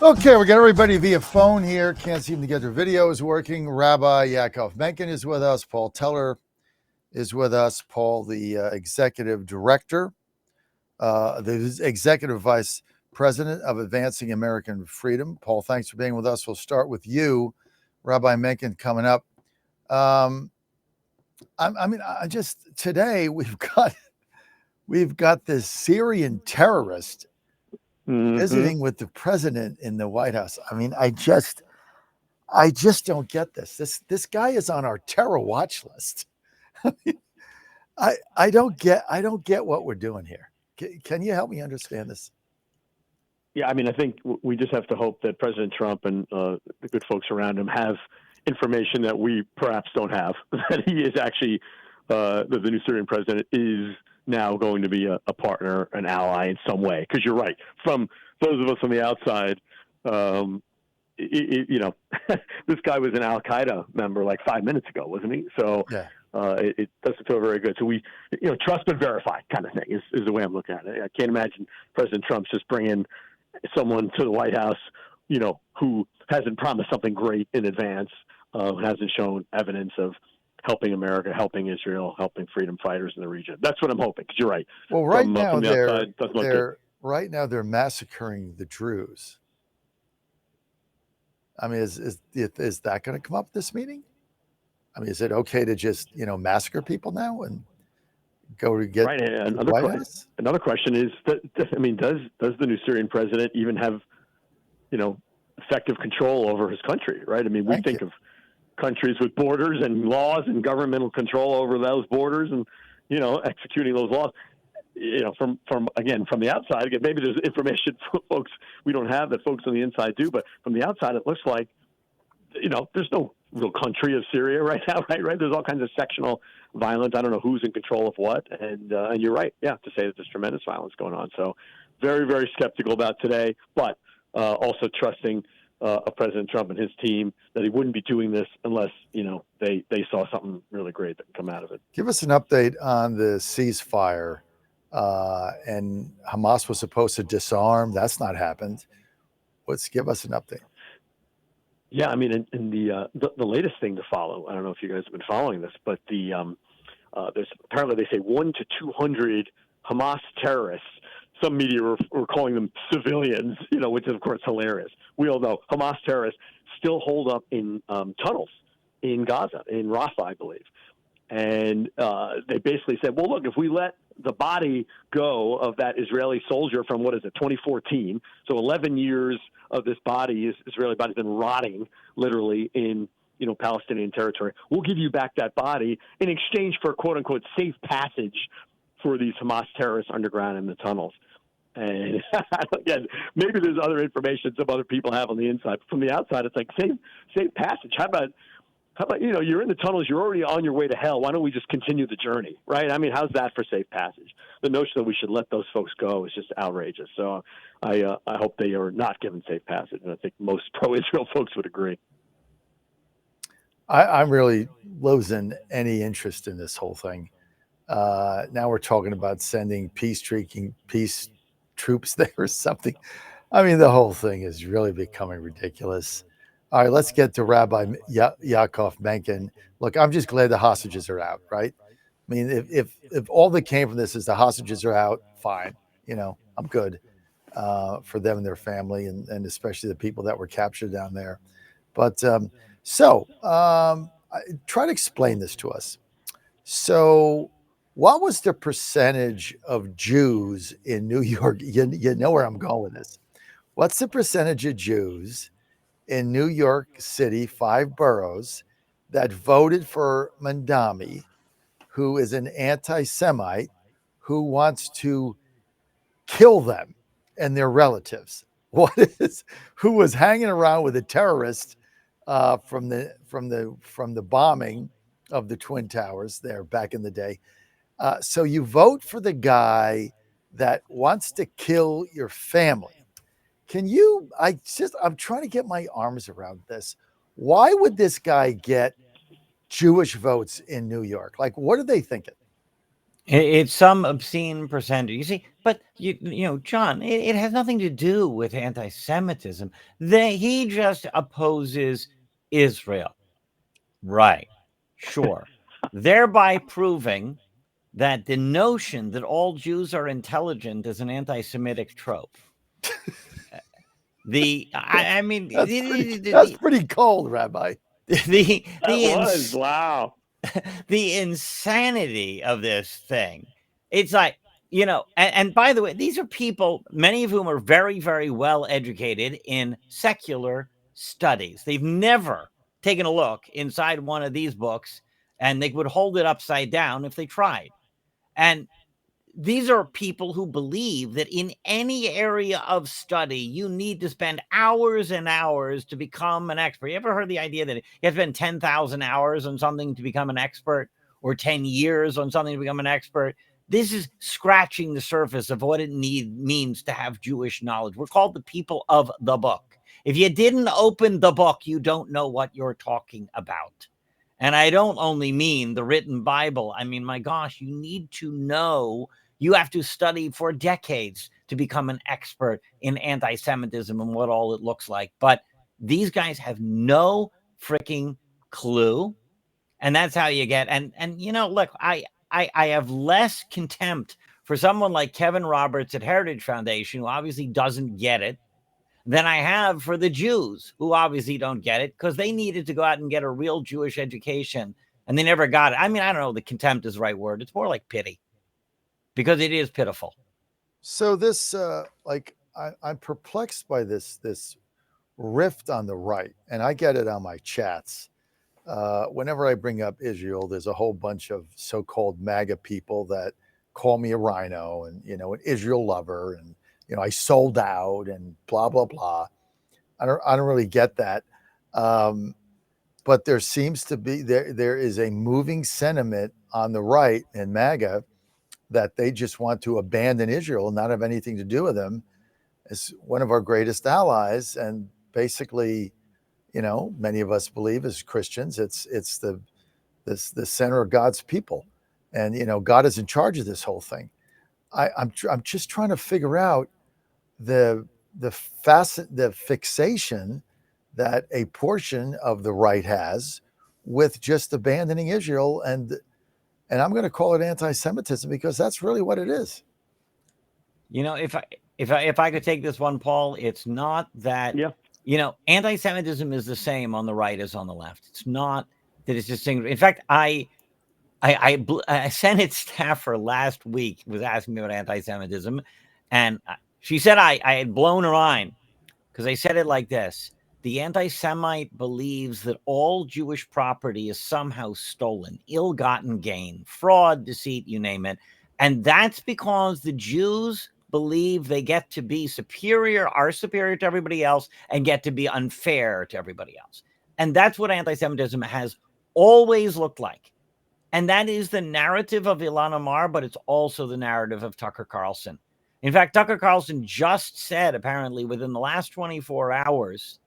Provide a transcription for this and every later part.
Okay, we got everybody via phone here. Can't seem to get their videos working. Rabbi Yaakov Menken is with us. Paul Teller is with us. Paul, the executive director, the executive vice president of Advancing American Freedom. Paul, thanks for being with us. We'll start with you, Rabbi Menken, coming up. Today we've got this Syrian terrorist visiting with the president in the White House. I mean, I just don't get this. This guy is on our terror watch list. I don't get what we're doing here. Can you help me understand this? Yeah, I mean, I think we just have to hope that President Trump and the good folks around him have information that we perhaps don't have, that he is actually, the new Syrian president is now going to be a partner, an ally in some way. Because you're right. From those of us on the outside, this guy was an Al-Qaeda member like 5 minutes ago, wasn't he? So yeah. It doesn't feel very good. So we, trust but verify kind of thing is the way I'm looking at it. I can't imagine President Trump's just bringing someone to the White House, who hasn't promised something great in advance, hasn't shown evidence of helping America, helping Israel, helping freedom fighters in the region. That's what I'm hoping. Because you're right. Well, right now they're massacring the Druze. I mean, is that going to come up at this meeting? I mean, is it okay to just massacre people now and go to get right? Another question is that, I mean, does the new Syrian president even have effective control over his country? Right? I mean, we think of countries with borders and laws and governmental control over those borders and executing those laws. From the outside, again, maybe there's information for folks we don't have that folks on the inside do, but from the outside, it looks like, there's no real country of Syria right now, right? There's all kinds of sectional violence. I don't know who's in control of what. And you're right. Yeah. To say that there's tremendous violence going on. So very, very skeptical about today, but also trusting President Trump and his team that he wouldn't be doing this unless, they saw something really great that can come out of it. Give us an update on the ceasefire. And Hamas was supposed to disarm. That's not happened. Give us an update. Yeah, I mean, in the latest thing to follow, I don't know if you guys have been following this, but there's apparently they say 100 to 200 Hamas terrorists. Some media were calling them civilians, which is of course hilarious. We all know Hamas terrorists still hold up in tunnels in Gaza, in Rafah, I believe. And they basically said, well, look, if we let the body go of that Israeli soldier from, 2014, so 11 years of this Israeli body's been rotting literally in, Palestinian territory. We'll give you back that body in exchange for, quote unquote, safe passage for these Hamas terrorists underground in the tunnels. And again, maybe there's other information some other people have on the inside. From the outside, it's like safe passage. How about, you're in the tunnels, you're already on your way to hell. Why don't we just continue the journey, right? I mean, how's that for safe passage? The notion that we should let those folks go is just outrageous. So I hope they are not given safe passage. And I think most pro-Israel folks would agree. I'm really losing any interest in this whole thing. Now we're talking about sending peace troops there or something. I mean, the whole thing is really becoming ridiculous. All right, let's get to Rabbi Yaakov Menken. Look, I'm just glad the hostages are out, right? I mean, if all that came from this is the hostages are out, fine. I'm good for them and their family, and especially the people that were captured down there. But try to explain this to us. So what was the percentage of Jews in New York? You know where I'm going with this. What's the percentage of Jews in New York City, 5 boroughs, that voted for Mandami, who is an anti-Semite who wants to kill them and their relatives? Who was hanging around with a terrorist from the bombing of the Twin Towers there back in the day? So you vote for the guy that wants to kill your family. I'm trying to get my arms around this. Why would this guy get Jewish votes in New York? Like, what are they thinking? It's some obscene percentage. You see, but John, it has nothing to do with anti-Semitism. He just opposes Israel, right? Sure, thereby proving that the notion that all Jews are intelligent is an anti-Semitic trope. I mean, That's pretty cold, Rabbi. the That the was wow. the insanity of this thing. It's like, and by the way, these are people, many of whom are very, very well educated in secular studies. They've never taken a look inside one of these books, and they would hold it upside down if they tried. And these are people who believe that in any area of study, you need to spend hours and hours to become an expert. You ever heard the idea that you have to spend 10,000 hours on something to become an expert, or 10 years on something to become an expert? This is scratching the surface of what it means to have Jewish knowledge. We're called the people of the book. If you didn't open the book, you don't know what you're talking about. And I don't only mean the written Bible. I mean, my gosh, you need to know. You have to study for decades to become an expert in anti-Semitism and what all it looks like. But these guys have no freaking clue. And that's how you get. And look, I have less contempt for someone like Kevin Roberts at Heritage Foundation, who obviously doesn't get it, than I have for the Jews, who obviously don't get it, because they needed to go out and get a real Jewish education and they never got it. I mean, I don't know, the contempt is the right word. It's more like pity, because it is pitiful. So this, I'm perplexed by this rift on the right, and I get it on my chats. Whenever I bring up Israel, there's a whole bunch of so-called MAGA people that call me a rhino and an Israel lover, and I sold out and blah blah blah. I don't really get that, um, but there seems to be there is a moving sentiment on the right in MAGA that they just want to abandon Israel and not have anything to do with them as one of our greatest allies, and basically many of us believe as Christians, it's the center of God's people, and God is in charge of this whole thing. I'm just trying to figure out the the fixation that a portion of the right has with just abandoning Israel, and I'm going to call it anti-Semitism because that's really what it is. If I could take this one, Paul, it's not that. Yeah. Anti-Semitism is the same on the right as on the left. It's not that it's just things. In fact, a Senate staffer last week was asking me about anti-Semitism, and she said I had blown her mind, because I said it like this: the anti-Semite believes that all Jewish property is somehow stolen, ill-gotten gain, fraud, deceit, you name it, and that's because the Jews believe they get to be superior, are superior to everybody else, and get to be unfair to everybody else. And that's what anti-Semitism has always looked like. And that is the narrative of Ilhan Omar, but it's also the narrative of Tucker Carlson. In fact, Tucker Carlson just said, apparently within the last 24 hours,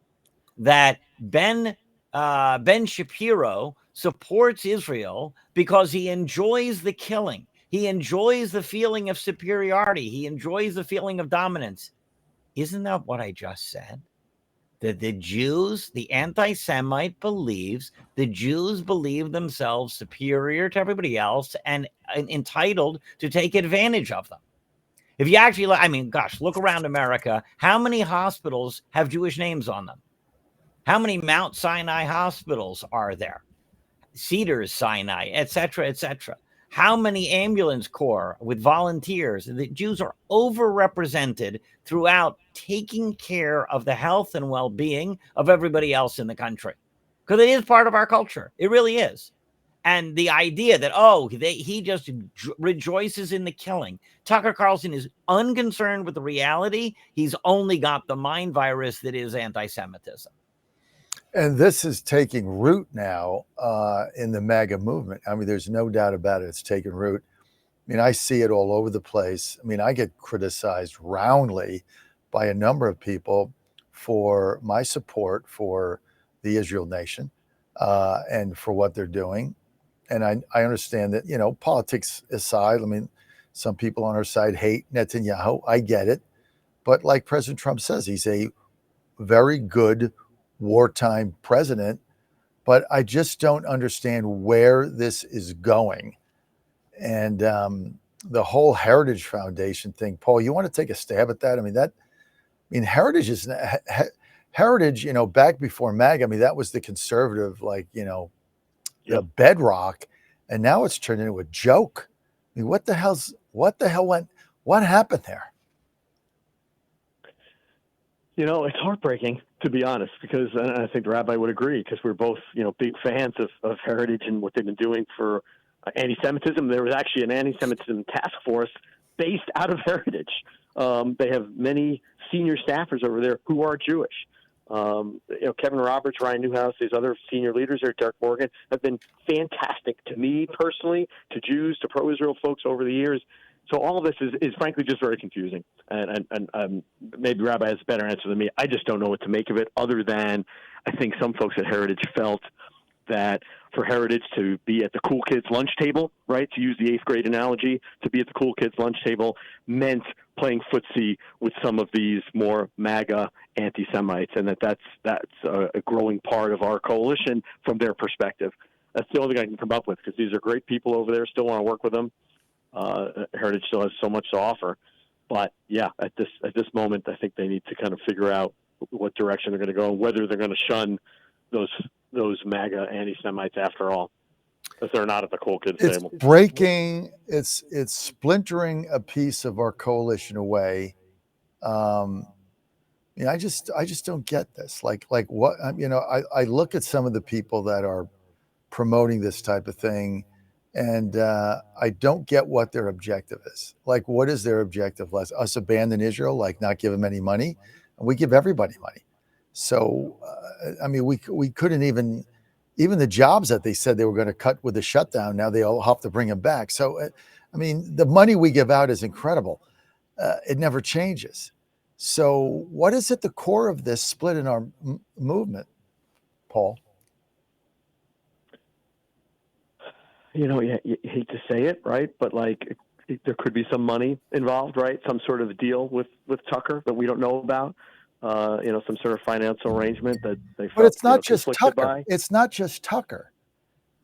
that Ben Shapiro supports Israel because he enjoys the killing. He enjoys the feeling of superiority. He enjoys the feeling of dominance. Isn't that what I just said? That the Jews, the anti-Semite believes, the Jews believe themselves superior to everybody else and entitled to take advantage of them. If you actually, I mean, gosh, look around America. How many hospitals have Jewish names on them? How many Mount Sinai hospitals are there? Cedars Sinai, et cetera, et cetera. How many ambulance corps with volunteers? The Jews are overrepresented throughout taking care of the health and well-being of everybody else in the country, because it is part of our culture. It really is. And the idea that, he just rejoices in the killing. Tucker Carlson is unconcerned with the reality. He's only got the mind virus that is anti-Semitism. And this is taking root now in the MAGA movement. I mean, there's no doubt about it. It's taking root. I mean, I see it all over the place. I mean, I get criticized roundly by a number of people for my support for the Israel nation and for what they're doing. and I understand that, politics aside, I mean, some people on our side hate Netanyahu. I get it. But like President Trump says, he's a very good wartime president. But I just don't understand where this is going. And the whole Heritage Foundation thing, Paul, you want to take a stab at that? I mean, Heritage is Heritage, back before MAGA. I mean, that was the conservative, the Yep. bedrock, and now it's turned into a joke. I mean, what the hell what happened there? It's heartbreaking, to be honest, because and I think the Rabbi would agree, because we're both, big fans of Heritage and what they've been doing for anti-Semitism. There was actually an anti-Semitism task force based out of Heritage. They have many senior staffers over there who are Jewish. Kevin Roberts, Ryan Newhouse, these other senior leaders there, Derek Morgan, have been fantastic to me personally, to Jews, to pro-Israel folks over the years. So all of this is frankly just very confusing, and maybe Rabbi has a better answer than me. I just don't know what to make of it, other than I think some folks at Heritage felt that for Heritage to be at the cool kids' lunch table, right, to use the 8th grade analogy, to be at the cool kids' lunch table meant playing footsie with some of these more MAGA anti-Semites, and that's a growing part of our coalition from their perspective. That's the only thing I can come up with, because these are great people over there. Still want to work with them. Heritage still has so much to offer, but yeah, at this moment, I think they need to kind of figure out what direction they're going to go, and whether they're going to shun those MAGA anti-Semites after all, if they're not at the cool kids table. It's splintering a piece of our coalition away. I just don't get this. Like what, I look at some of the people that are promoting this type of thing, and I don't get what their objective is. Like, what is their objective? Us abandon Israel, like not give them any money? And we give everybody money. So, we couldn't even the jobs that they said they were going to cut with the shutdown, now they all have to bring them back. So, the money we give out is incredible. It never changes. So what is at the core of this split in our movement, Paul? You hate to say it, right? But there could be some money involved, right? Some sort of deal with Tucker that we don't know about. Some sort of financial arrangement that they felt. But it's not just Tucker. By. It's not just Tucker.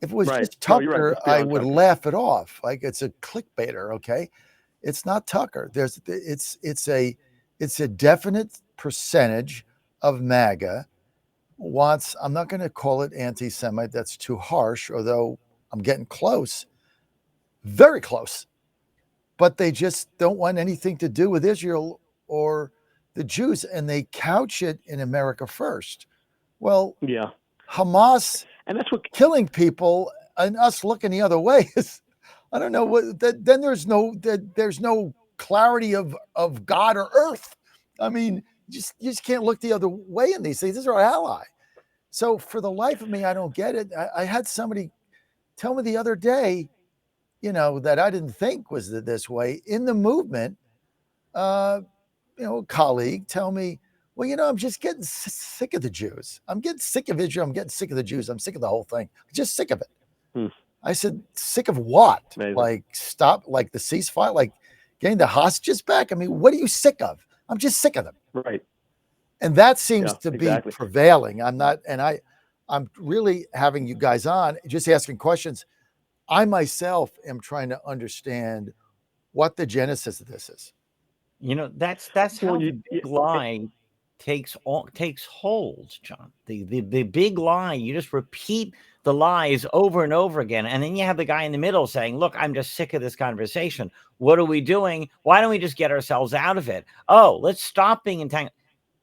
If it was right. just Tucker, No, right. I would Tucker. laugh it off. Like it's a clickbaiter. Okay, it's not Tucker. It's a definite percentage of MAGA wants. I'm not going to call it anti-Semite. That's too harsh. Although I'm getting close, very close. But they just don't want anything to do with Israel or the Jews, and they couch it in America first. Well, yeah, Hamas and that's what killing people and us looking the other way is, I don't know what. Then there's no clarity of God or earth. I mean, you just can't look the other way in these things. This is our ally. So for the life of me, I don't get it. I had somebody tell me the other day, that I didn't think was this way in the movement. A colleague tell me, well, I'm just getting sick of the Jews. I'm getting sick of Israel. I'm getting sick of the Jews. I'm sick of the whole thing. I'm just sick of it. I said, sick of what? Amazing. Like, stop, like the ceasefire, like getting the hostages back? I mean, what are you sick of? I'm just sick of them. Right. And that seems to be exactly. prevailing. I'm really having you guys on, just asking questions. I myself am trying to understand what the genesis of this is. That's how the big lie takes hold, John. The big lie, you just repeat the lies over and over again, and then you have the guy in the middle saying, look, I'm just sick of this conversation. What are we doing? Why don't we just get ourselves out of it? Oh, let's stop being entangled.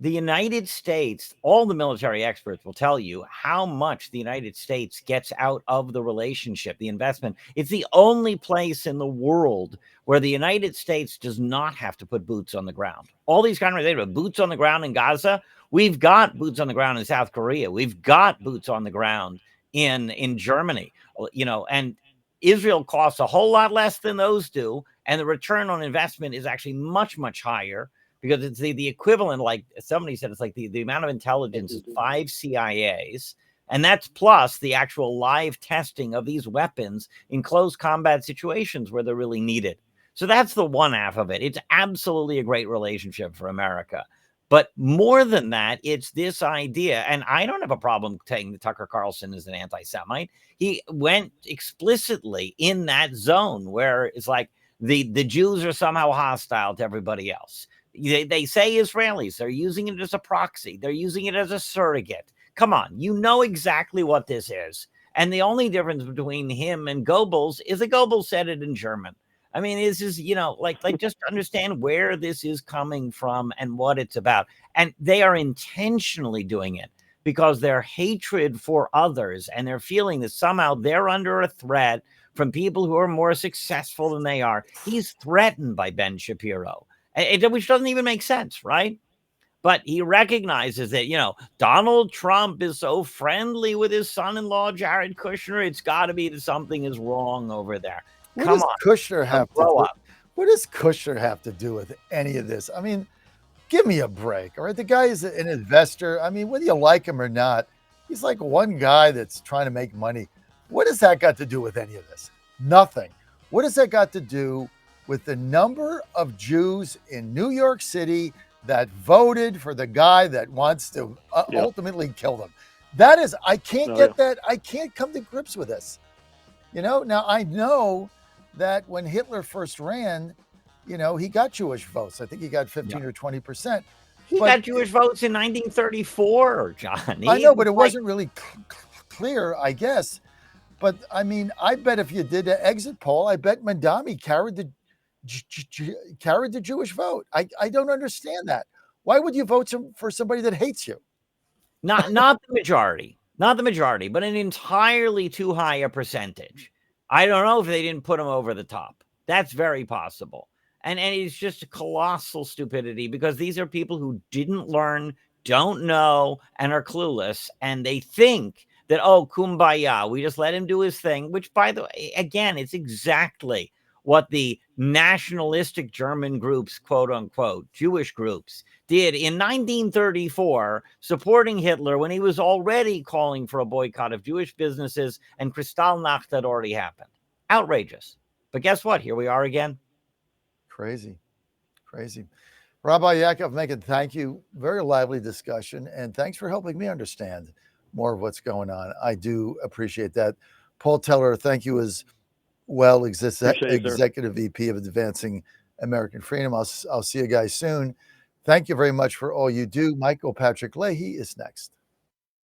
The United States, all the military experts will tell you how much the United States gets out of the relationship, the investment. It's the only place in the world where the United States does not have to put boots on the ground. All these conversations about boots on the ground in Gaza, we've got boots on the ground in South Korea. We've got boots on the ground in Germany, and Israel costs a whole lot less than those do. And the return on investment is actually much, much higher. Because it's the equivalent, like somebody said, it's like the amount of intelligence is 5 CIAs And that's plus the actual live testing of these weapons in close combat situations where they're really needed. So that's the one half of it. It's absolutely a great relationship for America. But more than that, it's this idea, and I don't have a problem saying that Tucker Carlson is an anti-Semite. He went explicitly in that zone where it's like the Jews are somehow hostile to everybody else. They say Israelis, they're using it as a proxy. They're using it as a surrogate. Come on, you know exactly what this is. And the only difference between him and Goebbels is that Goebbels said it in German. I mean, this is, like just understand where this is coming from and what it's about. And they are intentionally doing it because their hatred for others and their feeling that somehow they're under a threat from people who are more successful than they are. He's threatened by Ben Shapiro, which doesn't even make sense, right? But he recognizes that, Donald Trump is so friendly with his son-in-law, Jared Kushner. It's got to be that something is wrong over there. What Come does on. Kushner have to Grow do? up. What does Kushner have to do with any of this? I mean, give me a break, all right? The guy is an investor. I mean, whether you like him or not, he's like one guy that's trying to make money. What has that got to do with any of this? Nothing. What has that got to do with the number of Jews in New York City that voted for the guy that wants to ultimately kill them? That is, I can't get that. I can't come to grips with this. Now I know that when Hitler first ran, he got Jewish votes. I think he got 15 or 20%. He got Jewish votes in 1934, John. I know, but it wasn't really clear, I guess. But I mean, I bet if you did an exit poll, I bet Mandami carried the Jewish vote. I don't understand that. Why would you vote for somebody that hates you? Not the majority. Not the majority, but an entirely too high a percentage. I don't know if they didn't put him over the top. That's very possible. And it's just a colossal stupidity because these are people who didn't learn, don't know, and are clueless. And they think that, kumbaya, we just let him do his thing, which, by the way, again, it's exactly what the nationalistic German groups, quote unquote, Jewish groups, did in 1934, supporting Hitler when he was already calling for a boycott of Jewish businesses, and Kristallnacht had already happened. Outrageous. But guess what? Here we are again. Crazy. Rabbi Yaakov Menken, thank you. Very lively discussion, and thanks for helping me understand more of what's going on. I do appreciate that. Paul Teller, thank you as well, Executive VP of Advancing American Freedom. I'll see you guys soon. Thank you very much for all you do. Michael Patrick Leahy is next.